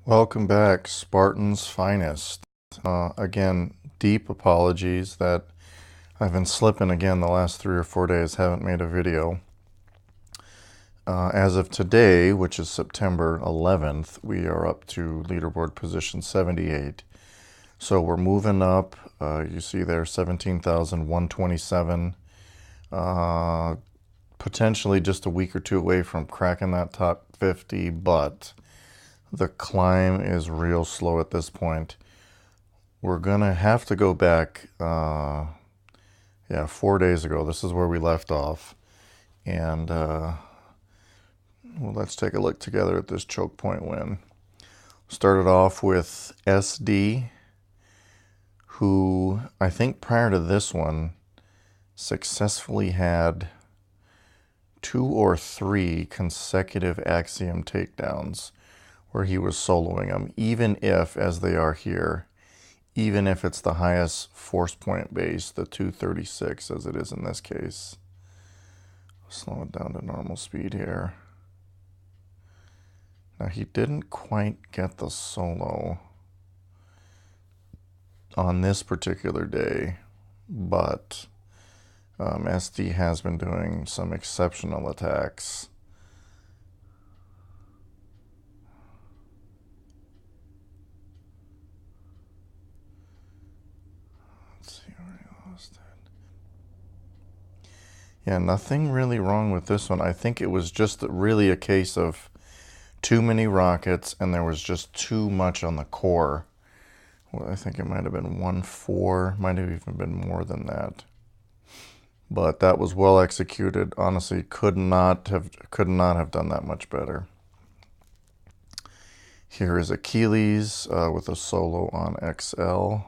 Welcome back, Spartans Finest. Again, deep apologies that I've been slipping again the last 3 or 4 days, haven't made a video. As of today, which is September 11th, we are up to leaderboard position 78. So we're moving up. You see there 17,127. Potentially just a week or two away from cracking that top 50, but the climb is real slow at this point. We're gonna have to go back, 4 days ago. This is where we left off. And well, let's take a look together at this choke point win. Started off with SD, who I think prior to this one successfully had 2 or 3 consecutive axiom takedowns where he was soloing them, even if, as they are here, even if it's the highest force point base, the 236, as it is in this case. Slow it down to normal speed here. Now, he didn't quite get the solo on this particular day, but SD has been doing some exceptional attacks. Let's see where he lost it. Yeah, nothing really wrong with this one. I think it was just really a case of too many rockets and there was just too much on the core. Well, I think it might have been 1-4, might have even been more than that. But that was well executed. Honestly, could not have done that much better. Here is Achilles with a solo on XL.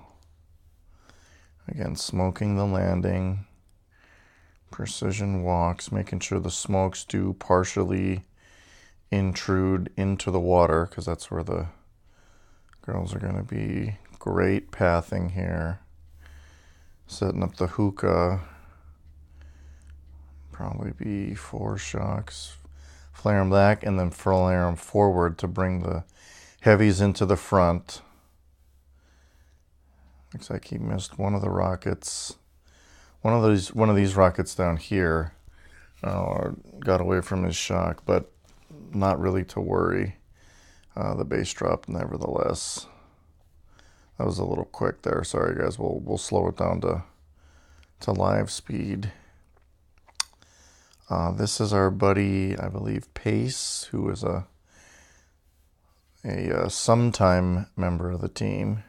Again, smoking the landing. Precision walks, making sure the smokes do partially intrude into the water, because that's where the girls are going to be. Great pathing here. Setting up the hookah. Probably be 4 shocks. Flare them back and then flare them forward to bring the heavies into the front. Looks like he missed one of the rockets. One of these rockets down here got away from his shock, but not really to worry. The base dropped nevertheless. That was a little quick there. Sorry guys, we'll slow it down to live speed. This is our buddy, I believe, Pace, who is a sometime member of the team,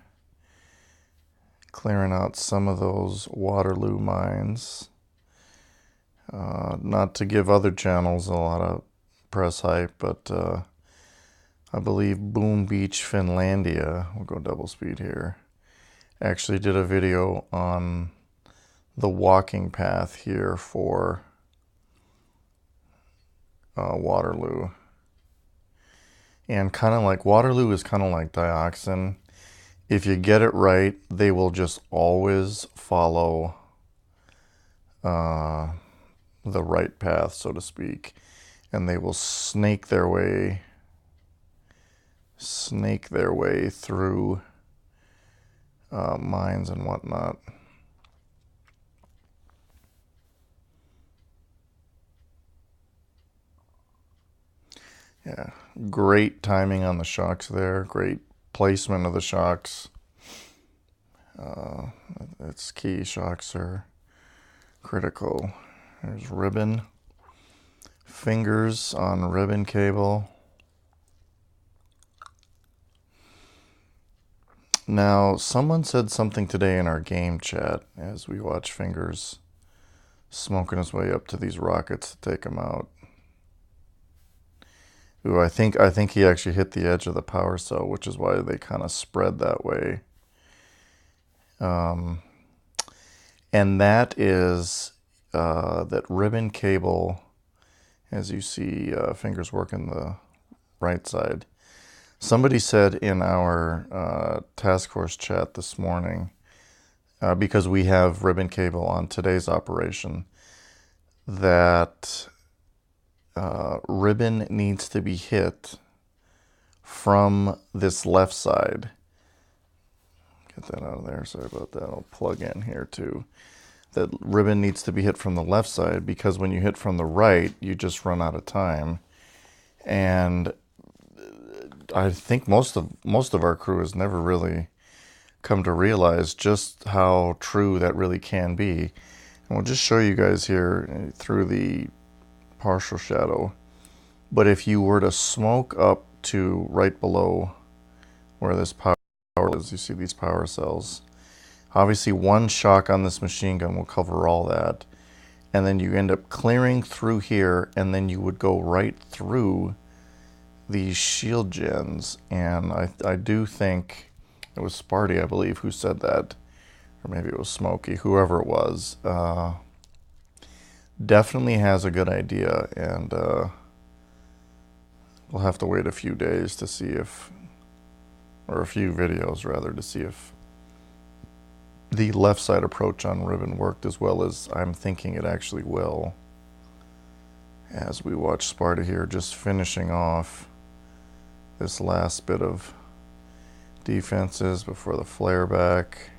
clearing out some of those Waterloo mines. Not to give other channels a lot of press hype, but I believe Boom Beach, Finlandia, we'll go double speed here, actually did a video on the walking path here for Waterloo. And kind of like Waterloo is kind of like Dioxin. If you get it right, they will just always follow the right path, so to speak, and they will snake their way through mines and whatnot. Yeah, great timing on the shocks there. Great placement of the shocks. It's key. Shocks are critical. There's ribbon. Fingers on ribbon cable. Now, someone said something today in our game chat as we watch Fingers smoking his way up to these rockets to take him out. Ooh, I think he actually hit the edge of the power cell, which is why they kind of spread that way. And that is that ribbon cable, as you see Fingers working the right side. Somebody said in our task force chat this morning, because we have ribbon cable on today's operation, that ribbon needs to be hit from this left side. Get that out of there. Sorry about that. I'll plug in here too. That ribbon needs to be hit from the left side, because when you hit from the right, you just run out of time. And I think most of our crew has never really come to realize just how true that really can be. And we'll just show you guys here through the partial shadow. But if you were to smoke up to right below where this power is, you see these power cells. Obviously, one shock on this machine gun will cover all that. And then you end up clearing through here, and then you would go right through these shield gens. And I do think it was Sparty, I believe, who said that. Or maybe it was Smokey, whoever it was. Definitely has a good idea, and we'll have to wait a few days to see if, or a few videos rather, to see if the left side approach on ribbon worked as well as I'm thinking it actually will. As we watch Sparta here just finishing off this last bit of defenses before the flare back.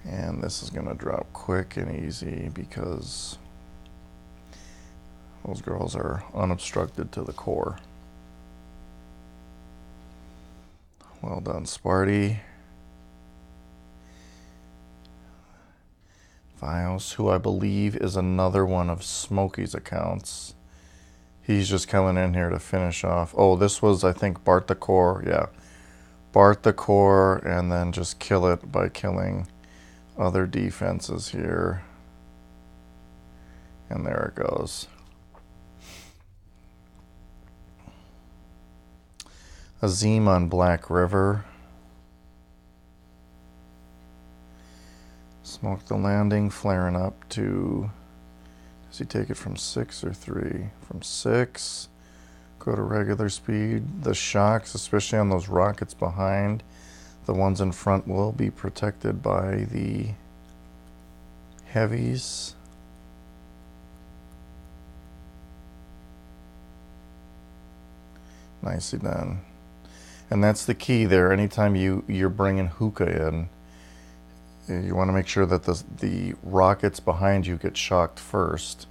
And this is going to drop quick and easy because those girls are unobstructed to the core. Well done, Sparty. Vios, who I believe is another one of Smokey's accounts. He's just coming in here to finish off. Oh, this was, I think, Bart the Core. Yeah. Bart the Core, and then just kill it by killing other defenses here. And there it goes. Azim on Black River. Smoke the landing, flaring up to, does he take it from 6 or 3? From 6, go to regular speed. The shocks, especially on those rockets behind, the ones in front will be protected by the heavies. Nicely done. And that's the key there. Anytime you're bringing hookah in, you want to make sure that the rockets behind you get shocked first.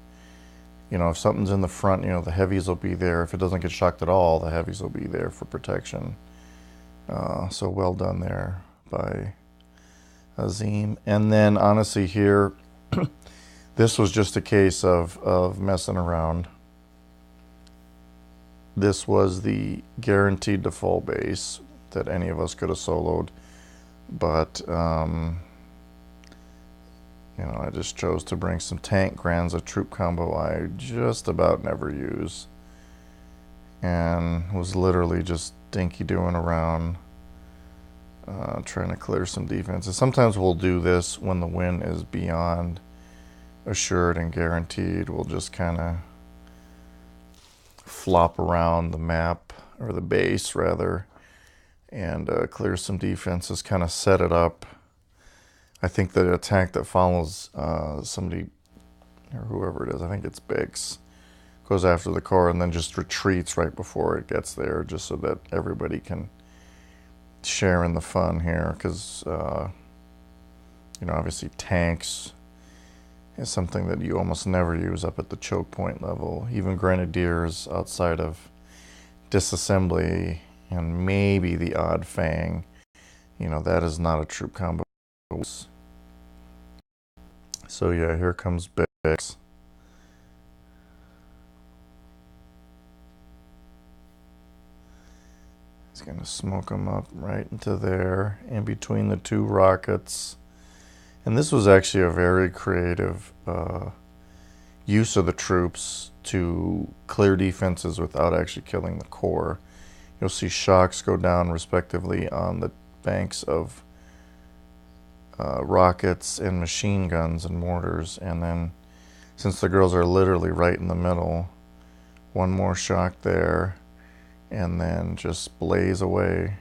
You know, if something's in the front, you know, the heavies will be there. If it doesn't get shocked at all, the heavies will be there for protection. So well done there by Azim. And then honestly here, this was just a case of messing around. This was the guaranteed default base that any of us could have soloed. But, you know, I just chose to bring some tank grands, a troop combo I just about never use. And was literally just dinky doing around, trying to clear some defenses. Sometimes we'll do this when the win is beyond assured and guaranteed. We'll just kind of flop around the map, or the base rather, and clear some defenses, kind of set it up. I think the attack that follows somebody, or whoever it is, I think it's Bix, goes after the core and then just retreats right before it gets there, just so that everybody can share in the fun here. Because, you know, obviously tanks is something that you almost never use up at the choke point level. Even grenadiers, outside of disassembly and maybe the odd fang, you know, that is not a troop combo. So yeah, here comes Bix. He's gonna smoke him up right into there, in between the two rockets. And this was actually a very creative use of the troops to clear defenses without actually killing the core. You'll see shocks go down respectively on the banks of rockets and machine guns and mortars, and then since the girls are literally right in the middle, one more shock there, and then just blaze away,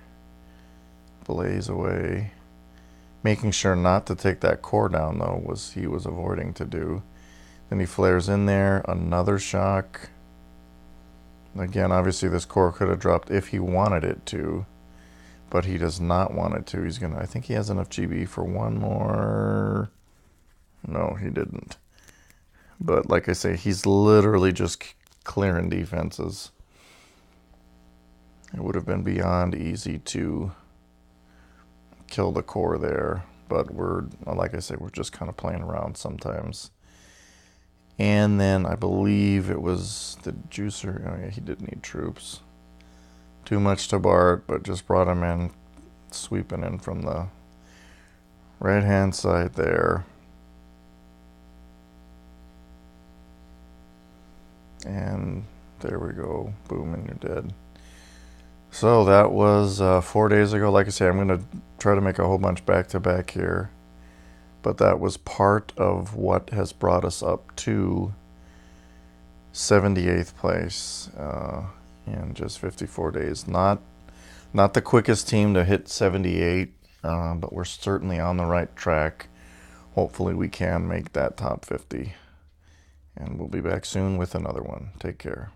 making sure not to take that core down though was he was avoiding to do. Then he flares in there, another shock, Again, obviously this core could have dropped if he wanted it to, but he does not want it to. He's gonna, I think he has enough GB for one more. No, he didn't. But like I say, he's literally just clearing defenses. It would have been beyond easy to kill the core there, but we're, like I say, we're just kind of playing around sometimes. And then I believe it was the juicer. Oh yeah, he did need troops. Too much to Bart, but just brought him in, sweeping in from the right hand side there. And there we go. Boom, and you're dead. So that was 4 days ago. Like I say, I'm going to try to make a whole bunch back to back here. But that was part of what has brought us up to 78th place in just 54 days. Not the quickest team to hit 78, but we're certainly on the right track. Hopefully we can make that top 50. And we'll be back soon with another one. Take care.